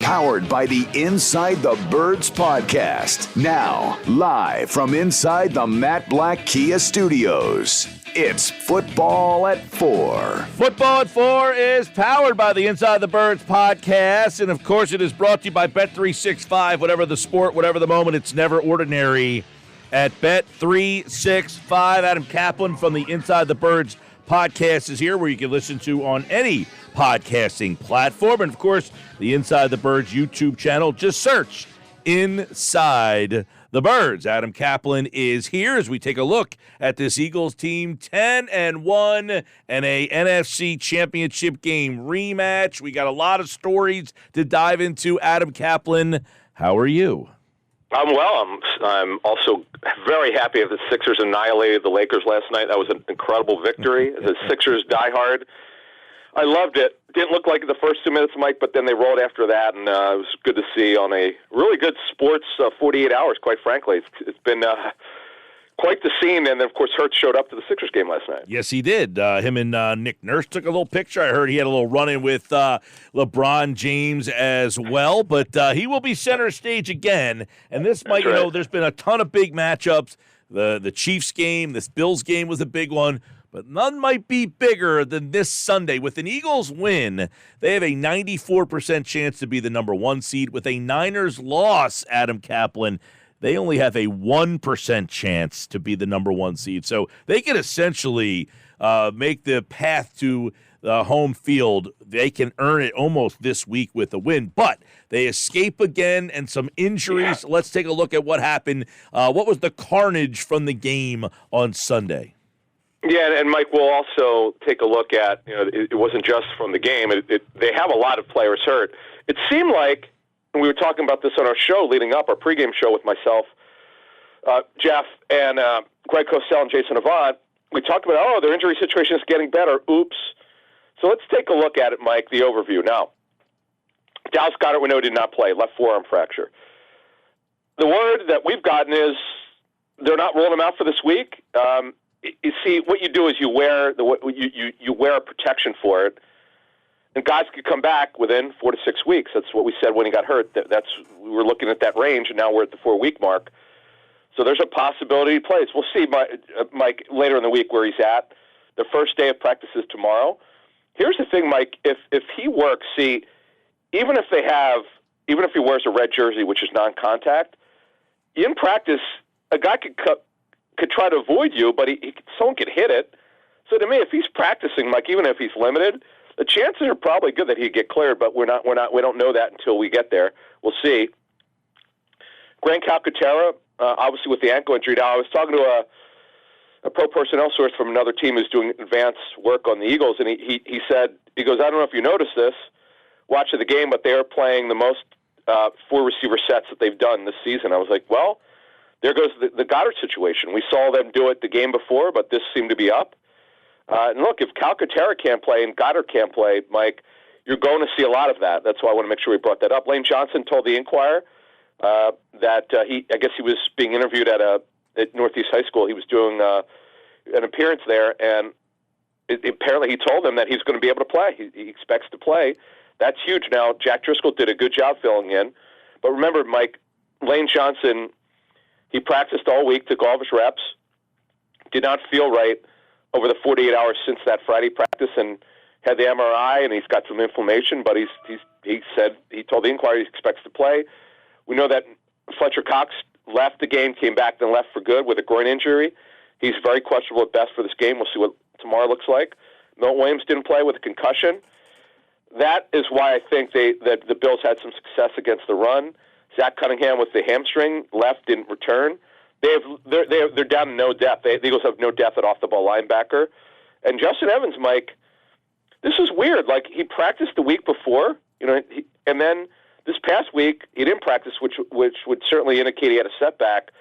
powered by the Inside the Birds podcast. Now, live from inside the Matt Black Kia Studios, it's Football at 4. Football at 4 is powered by the Inside the Birds podcast, and of course it is brought to you by Bet365. Whatever the sport, whatever the moment, it's never ordinary at Bet365. Adam Caplan from the Inside the Birds podcast is here, where you can listen to on any podcasting platform. And of course, the Inside the Birds YouTube channel. Just search Inside the Birds. Adam Caplan is here as we take a look at this Eagles team, 10-1, and a NFC Championship game rematch. We got a lot of stories to dive into. Adam Caplan, how are you? I'm well. I'm also very happy that the Sixers annihilated the Lakers last night. That was an incredible victory. The Sixers diehard. I loved it. Didn't look like it the first 2 minutes, Mike, but then they rolled after that, and it was good to see on a really good sports 48 hours, quite frankly. It's been quite the scene, and, of course, Hurts showed up to the Sixers game last night. Yes, he did. Him and Nick Nurse took a little picture. I heard he had a little run-in with LeBron James as well, but he will be center stage again. And this might, right. There's been a ton of big matchups. The Chiefs game, this Bills game was a big one, but none might be bigger than this Sunday. With an Eagles win, they have a 94% chance to be the number 1 seed. With a Niners loss, Adam Caplan, they only have a 1% chance to be the number 1 seed. So they can essentially make the path to the home field. They can earn it almost this week with a win. But they escape again and some injuries. Yeah. Let's take a look at what happened. What was the carnage from the game on Sunday? Yeah, and Mike, we'll also take a look at, it wasn't just from the game. They have a lot of players hurt. It seemed like, and we were talking about this on our show leading up, our pregame show with myself, Jeff, and Greg Cosell and Jason Avant. We talked about, their injury situation is getting better. Oops. So let's take a look at it, Mike, the overview. Now, Dallas Goedert, we know, did not play, left forearm fracture. The word that we've gotten is they're not rolling him out for this week. You see, what you do is you wear you wear a protection for it, and guys could come back within 4 to 6 weeks. That's what we said when he got hurt. We were looking at that range, and now we're at the 4-week mark. So there's a possibility he plays. We'll see, Mike, later in the week where he's at. The first day of practice is tomorrow. Here's the thing, Mike. If he works, see, even if he wears a red jersey, which is non-contact, in practice, a guy could try to avoid you, but someone could hit it. So to me, if he's practicing, Mike, even if he's limited, the chances are probably good that he'd get cleared. But we don't know that until we get there. We'll see. Grant Calcaterra, obviously with the ankle injury. Now I was talking to a pro personnel source from another team who's doing advanced work on the Eagles, and he said, I don't know if you noticed this watching the game, but they're playing the most 4 receiver sets that they've done this season. I was like, well, there goes the Goddard situation. We saw them do it the game before, but this seemed to be up. And look, if Calcaterra can't play and Goddard can't play, Mike, you're going to see a lot of that. That's why I want to make sure we brought that up. Lane Johnson told the Inquirer that I guess he was being interviewed at Northeast High School. He was doing an appearance there, and apparently he told them that he's going to be able to play. He expects to play. That's huge. Now, Jack Driscoll did a good job filling in. But remember, Mike, Lane Johnson, he practiced all week, took all of his reps, did not feel right over the 48 hours since that Friday practice, and had the MRI, and he's got some inflammation, but he told the Inquirer he expects to play. We know that Fletcher Cox left the game, came back, then left for good with a groin injury. He's very questionable at best for this game. We'll see what tomorrow looks like. Milton Williams didn't play with a concussion. That is why I think that the Bills had some success against the run. Zach Cunningham with the hamstring left, didn't return. They're down to no depth. The Eagles have no depth at off-the-ball linebacker. And Justin Evans, Mike, this is weird. Like, he practiced the week before, and then this past week he didn't practice, which would certainly indicate he had a setback,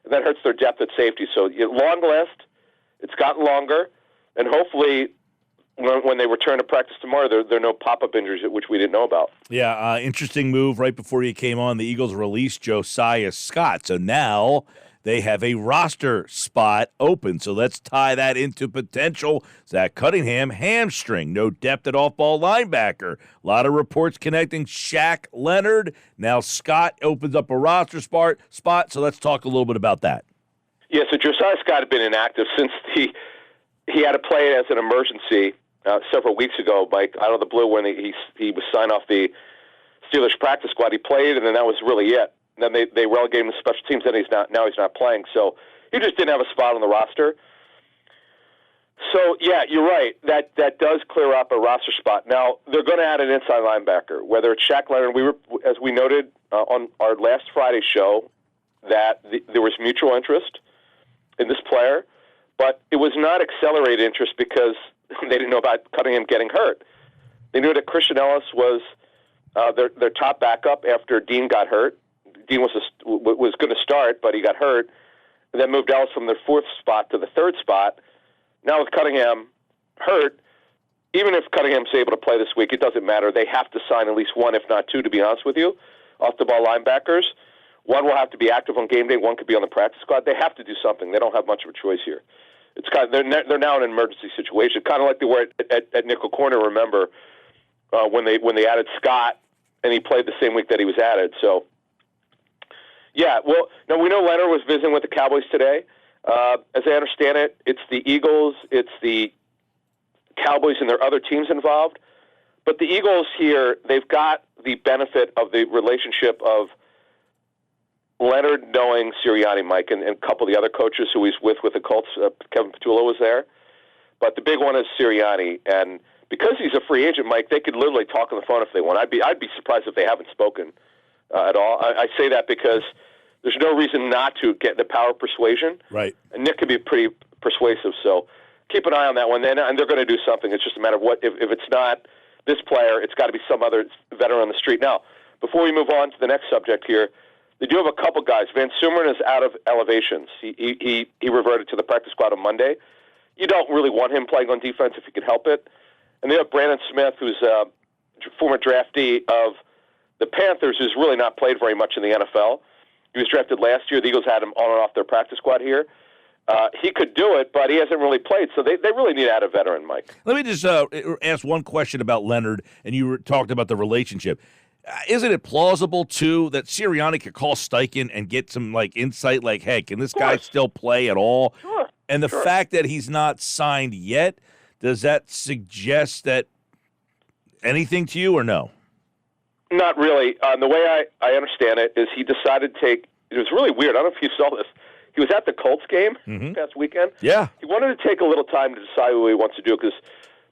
and that hurts their depth at safety. So long list, it's gotten longer, and hopefully when they return to practice tomorrow, there are no pop-up injuries, which we didn't know about. Yeah, interesting move right before you came on. The Eagles released Josiah Scott. So now they have a roster spot open. So let's tie that into potential Zach Cunningham hamstring. No depth at off-ball linebacker. A lot of reports connecting Shaq Leonard. Now Scott opens up a roster spot. So let's talk a little bit about that. Yeah, so Josiah Scott had been inactive since he had to play it as an emergency several weeks ago, Mike, out of the blue when he was signed off the Steelers practice squad. He played, and then that was really it. And then they relegated him to special teams, and he's not playing. So he just didn't have a spot on the roster. So, yeah, you're right. That does clear up a roster spot. Now, they're going to add an inside linebacker, whether it's Shaq Leonard. As we noted on our last Friday show, that there was mutual interest in this player, but it was not accelerated interest because they didn't know about Cunningham getting hurt. They knew that Christian Ellis was their top backup after Dean got hurt. Dean was going to start, but he got hurt, and then moved Ellis from their fourth spot to the third spot. Now with Cunningham hurt, even if Cunningham's able to play this week, it doesn't matter. They have to sign at least one, if not two, to be honest with you, off-the-ball linebackers. One will have to be active on game day. One could be on the practice squad. They have to do something. They don't have much of a choice here. It's kind of, they're now in an emergency situation, kind of like they were at nickel corner. Remember when they added Scott and he played the same week that he was added. So yeah, well, now we know Leonard was visiting with the Cowboys today. As I understand it, it's the Eagles, it's the Cowboys, and their other teams involved. But the Eagles here, they've got the benefit of the relationship of Leonard knowing Sirianni, Mike, and a couple of the other coaches who he's with the Colts. Kevin Petula was there. But the big one is Sirianni. And because he's a free agent, Mike, they could literally talk on the phone if they want. I'd be surprised if they haven't spoken at all. I say that because there's no reason not to get the power of persuasion. Right. And Nick can be pretty persuasive. So keep an eye on that one. And they're going to do something. It's just a matter of what. If it's not this player, it's got to be some other veteran on the street. Now, before we move on to the next subject here, they do have a couple guys. Van Sumeren is out of elevations. He reverted to the practice squad on Monday. You don't really want him playing on defense if you can help it. And they have Brandon Smith, who's a former draftee of the Panthers, who's really not played very much in the NFL. He was drafted last year. The Eagles had him on and off their practice squad here. He could do it, but he hasn't really played, so they really need to add a veteran, Mike. Let me just ask one question about Leonard, and you talked about the relationship. Isn't it plausible, too, that Sirianni could call Steichen and get some insight like, hey, can this guy still play at all? Sure. And the fact that he's not signed yet, does that suggest that anything to you or no? Not really. The way I understand it is he decided to take – it was really weird. I don't know if you saw this. He was at the Colts game this past weekend. Yeah. He wanted to take a little time to decide what he wants to do because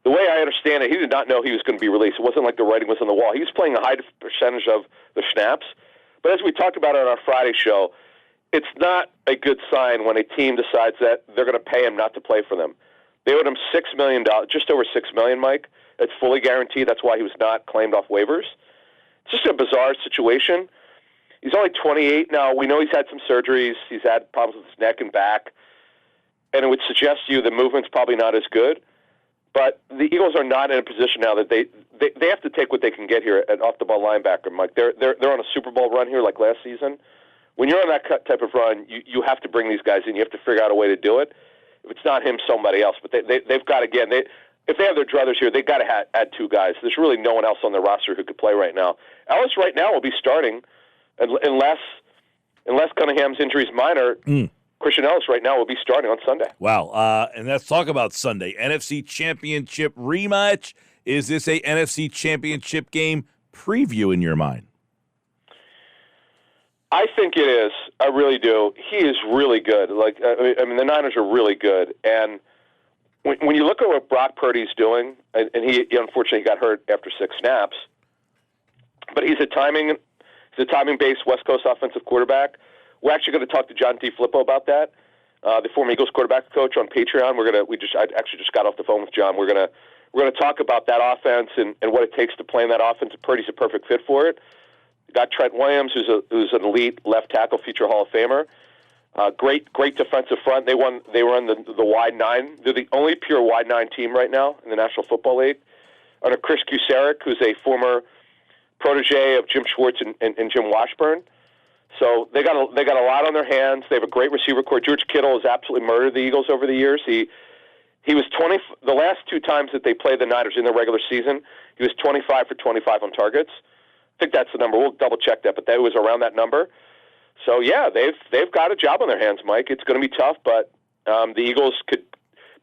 the way I understand it, he did not know he was going to be released. It wasn't like the writing was on the wall. He was playing a high percentage of the snaps. But as we talked about on our Friday show, it's not a good sign when a team decides that they're going to pay him not to play for them. They owed him $6 million, just over $6 million, Mike. It's fully guaranteed. That's why he was not claimed off waivers. It's just a bizarre situation. He's only 28 now. We know he's had some surgeries. He's had problems with his neck and back. And it would suggest to you the movement's probably not as good. But the Eagles are not in a position now that they have to take what they can get here at off-the-ball linebacker, Mike. They're on a Super Bowl run here like last season. When you're on that type of run, you have to bring these guys in. You have to figure out a way to do it. If it's not him, somebody else. But they've got, again, if they have their druthers here, they've got to add two guys. There's really no one else on their roster who could play right now. Ellis right now will be starting unless Cunningham's injury is minor. Christian Ellis right now will be starting on Sunday. Wow. And let's talk about Sunday. NFC Championship rematch. Is this a NFC Championship game preview in your mind? I think it is. I really do. He is really good. The Niners are really good. And when you look at what Brock Purdy's doing, and he unfortunately got hurt after 6 snaps, but he's a timing-based West Coast offensive quarterback. We're actually going to talk to John DeFilippo about that, the former Eagles quarterback coach on Patreon. I actually just got off the phone with John. We're going to talk about that offense and what it takes to play in that offense. Purdy's a perfect fit for it. Got Trent Williams, who's an elite left tackle, future Hall of Famer. Great defensive front. They run the wide 9. They're the only pure wide 9 team right now in the National Football League. Under Chris Kusarek, who's a former protege of Jim Schwartz and Jim Washburn. So they got a lot on their hands. They have a great receiver core. George Kittle has absolutely murdered the Eagles over the years. He was 20 the last two times that they played the Niners in the regular season. He was 25 for 25 on targets. I think that's the number. We'll double check that, but that was around that number. So yeah, they've got a job on their hands, Mike. It's going to be tough, but the Eagles could.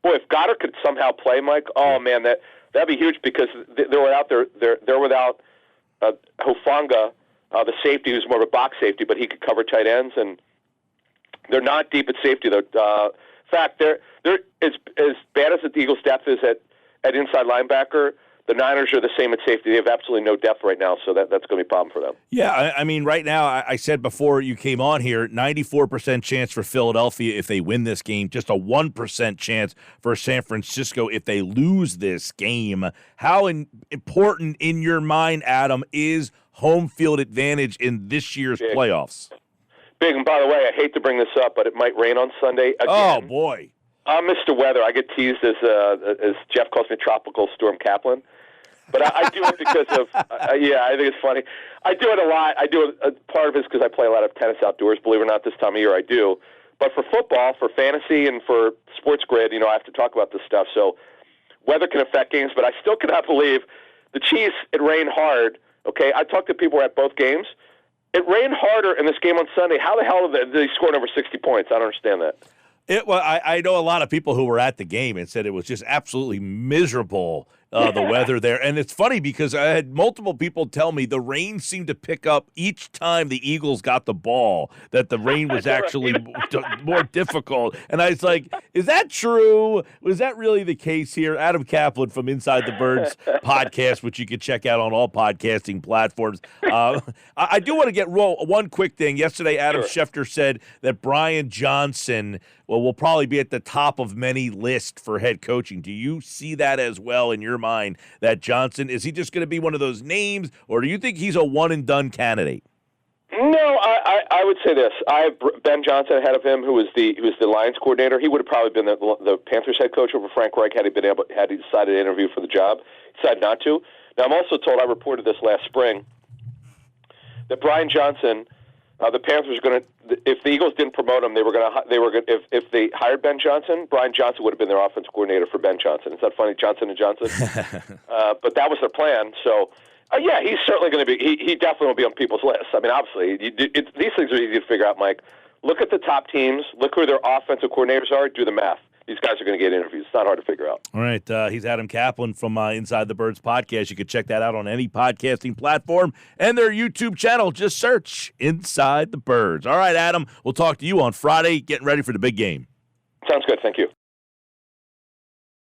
Boy, if Goddard could somehow play, Mike, oh man, that'd be huge because they're without Hufanga, the safety, who's more of a box safety, but he could cover tight ends, and they're not deep at safety. Though, in fact, they're as bad as the Eagles' depth is at inside linebacker. The Niners are the same at safety. They have absolutely no depth right now, so that's going to be a problem for them. Yeah, I mean, right now, I said before you came on here, 94% chance for Philadelphia if they win this game, just a 1% chance for San Francisco if they lose this game. How important in your mind, Adam, is home field advantage in this year's playoffs? Big, and by the way, I hate to bring this up, but it might rain on Sunday again. Oh, boy. I'm Mr. Weather. I get teased as Jeff calls me Tropical Storm Caplan. But I do it because of, I think it's funny. I do it a lot. I do it, part of it is because I play a lot of tennis outdoors. Believe it or not, this time of year I do. But for football, for fantasy, and for Sports Grid, I have to talk about this stuff. So weather can affect games, but I still cannot believe the Chiefs, it rained hard. Okay, I talked to people who were at both games. It rained harder in this game on Sunday. How the hell did they score over 60 points? I don't understand that. I know a lot of people who were at the game and said it was just absolutely miserable, the weather there. And it's funny because I had multiple people tell me the rain seemed to pick up each time the Eagles got the ball, that the rain was actually more difficult. And I was like, is that true? Was that really the case here? Adam Caplan from Inside the Birds podcast, which you can check out on all podcasting platforms. I do want to get one quick thing. Yesterday, Adam Schefter said that Brian Johnson will probably be at the top of many lists for head coaching. Do you see that as well in your mind, that Johnson, is he just going to be one of those names, or do you think he's a one-and-done candidate? No, I would say this. I have Ben Johnson ahead of him, who was the Lions coordinator. He would have probably been the Panthers head coach over Frank Reich had he decided to interview for the job. He decided not to. Now, I'm also told, I reported this last spring, that Brian Johnson, the Panthers are going to, if the Eagles didn't promote him, if they hired Ben Johnson, Brian Johnson would have been their offense coordinator for Ben Johnson. Is that funny, Johnson & Johnson? But that was their plan. So, he's certainly going to be, he definitely will be on people's lists. I mean, obviously, these things are easy to figure out, Mike. Look at the top teams, look who their offensive coordinators are, do the math. These guys are going to get interviews. It's not hard to figure out. All right. He's Adam Caplan from Inside the Birds podcast. You can check that out on any podcasting platform and their YouTube channel. Just search Inside the Birds. All right, Adam, we'll talk to you on Friday, getting ready for the big game. Sounds good. Thank you.